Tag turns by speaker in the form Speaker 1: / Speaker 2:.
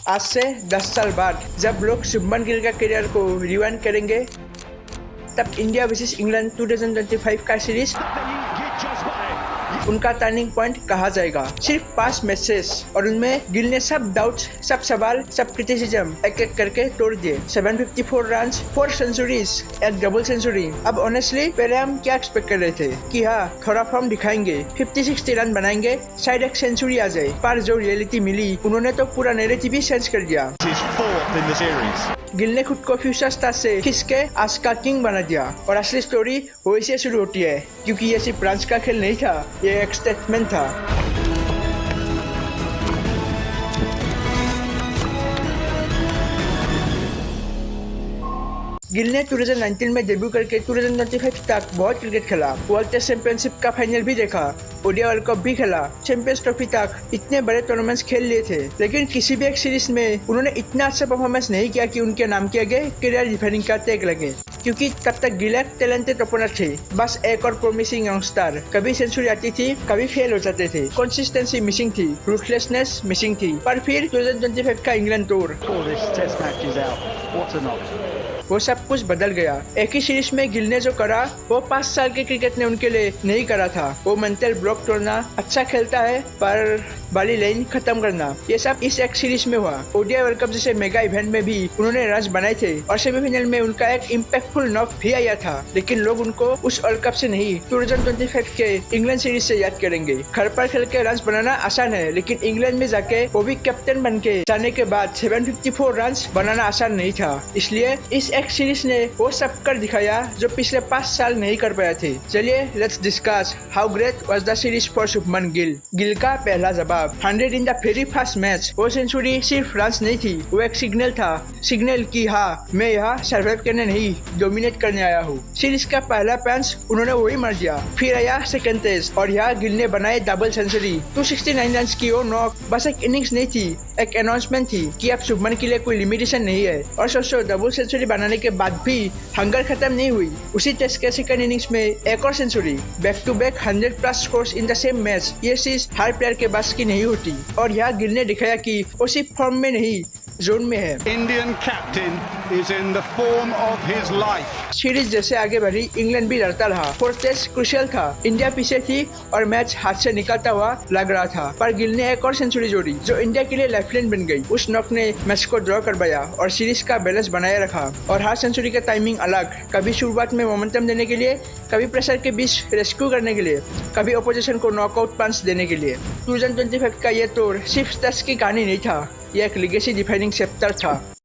Speaker 1: आज से 10 साल बाद जब लोग शुभमन गिल का करियर को रिवाइंड करेंगे, तब इंडिया वर्सेस इंग्लैंड 2025 का सीरीज उनका टर्निंग पॉइंट कहा जाएगा। सिर्फ 5 मैचेस और उनमें गिल ने सब डाउट्स, सब सवाल, सब क्रिटिसिज्म एक एक करके तोड़ दिए। 754 रन, 4 सेंचुरीज, एक डबल सेंचुरी। अब ऑनेस्टली पहले हम क्या एक्सपेक्ट कर रहे थे कि हाँ थोड़ा फॉर्म दिखाएंगे, 50-60 रन बनाएंगे, शायद एक सेंचुरी आ जाए। पर जो रियलिटी मिली, उन्होंने तो पूरा नैरेटिव ही चेंज कर दिया। गिल ने खुद को फ्यूचर स्टार से खींच के आज का किंग बना दिया और असली स्टोरी वही से शुरू होती है, क्योंकि ये सिर्फ फ्रांस का खेल नहीं था, ये एक स्टेटमेंट था। गिल ने 2019 में डेब्यू करके 2025 तक बहुत क्रिकेट खेला। वर्ल्ड टेस्ट चैंपियनशिप का फाइनल भी देखा, ओडीआई वर्ल्ड कप भी खेला, चैंपियंस ट्रॉफी तक इतने बड़े टूर्नामेंट्स खेल लिए थे, लेकिन किसी भी एक सीरीज में उन्होंने इतना अच्छा परफॉर्मेंस नहीं किया कि उनके नाम के आगे करियर डिफाइनिंग का टैग लगे। क्योंकि तब तक गिल एक टैलेंटेड ओपनर थे, बस एक और प्रॉमिसिंग यंगस्टर। कभी सेंचुरी आती थी, कभी फेल हो जाते थे, कंसिस्टेंसी मिसिंग थी, रूथलेसनेस मिसिंग थी। पर फिर 2025 का इंग्लैंड टूर, वो सब कुछ बदल गया। एक ही सीरीज में गिल ने जो करा, वो 5 साल के क्रिकेट ने उनके लिए नहीं करा था। वो मेंटल ब्लॉक तोड़ना, अच्छा खेलता है पर बाली लाइन खत्म करना, ये सब इस एक सीरीज में हुआ। ओडीआई वर्ल्ड कप जैसे मेगा इवेंट में भी उन्होंने रन्स बनाए थे और सेमीफाइनल में उनका एक इम्पैक्टफुल नॉक भी आया था, लेकिन लोग उनको उस वर्ल्ड कप से नहीं 2025 के इंग्लैंड सीरीज से याद करेंगे। घर पर खेल के रन्स बनाना आसान है, लेकिन इंग्लैंड में जाके वो भी कैप्टन बन के जाने के बाद 754 रन्स बनाना आसान नहीं था। इसलिए इस एक सीरीज ने वो सब कर दिखाया जो पिछले 5 साल नहीं कर पाए थे। चलिए let's discuss how great was the series for Shubman Gill. Gill का पहला जवाब 100 in the very first match. वो सेंचुरी सिर्फ रन्स नहीं थी, वो एक सिग्नल था, सिग्नल की हाँ मैं यहाँ सर्वाइव करने नहीं डोमिनेट करने आया हूँ। सीरीज का पहला पंच उन्होंने वही मार दिया। फिर आया सेकंड टेस्ट और यहाँ गिल ने बनाए डबल सेंचुरी। 269 रन की वो नॉक बस एक इनिंग्स नहीं थी, एक अनाउंसमेंट थी कि अब शुभमन के लिए कोई लिमिटेशन नहीं है। और सोचो डबल सेंचुरी बनाने के बाद भी हंगर खत्म नहीं हुई। उसी टेस्ट के सेकंड इनिंग्स में एक और century, back to back 100+ scores in the same match. ये चीज हर प्लेयर के बस की नहीं होती और यहाँ गिल ने दिखाया कि वो सिर्फ फॉर्म में नहीं जोन में है।
Speaker 2: Indian captain is in the form of his life.
Speaker 1: Series जैसे आगे बढ़ी, इंग्लैंड भी लड़ता रहा। फोर्थ टेस्ट क्रूशियल था, इंडिया पीछे थी और मैच हाथ से निकलता हुआ लग रहा था, पर गिल ने एक और सेंचुरी जोड़ी जो इंडिया के लिए लाइफलाइन बन गई। उस नॉक ने मैच को ड्रॉ करवाया और सीरीज का बैलेंस बनाए रखा। और हर सेंचुरी का टाइमिंग अलग, कभी शुरुआत में मोमेंटम देने के लिए, कभी प्रेशर के बीच रेस्क्यू करने के लिए, कभी अपोजिशन को नॉकआउट पंच देने के लिए। 2025 का ये टूर सिर्फ टेस्ट की कहानी नहीं था, यह एक लीगेसी डिफाइनिंग चैप्टर था।